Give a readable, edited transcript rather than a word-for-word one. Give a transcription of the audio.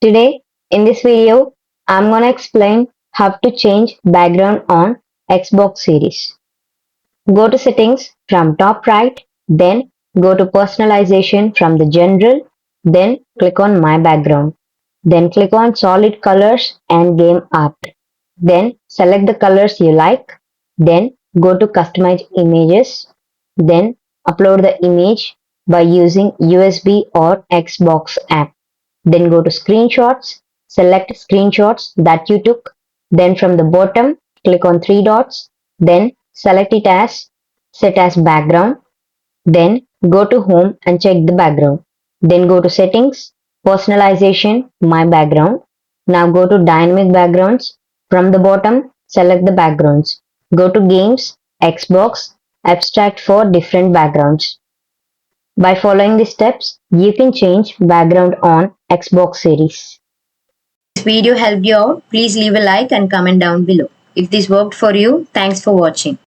Today, in this video, I'm gonna explain how to change background on Xbox Series. Go to settings from top right, then go to personalization from the general, then click on my background. Then click on solid colors and game art. Then select the colors you like. Then go to customize images. Then upload the image by using USB or Xbox app. Then go to screenshots, select screenshots that you took. Then from the bottom, click on three dots. Then select it as set as background. Then go to home and check the background. Then go to settings, personalization, my background. Now go to dynamic backgrounds. From the bottom, select the backgrounds. Go to games, Xbox, abstract for different backgrounds. By following the steps, you can change background on Xbox Series. If this video helped you out, please leave a like and comment down below. If this worked for you, thanks for watching.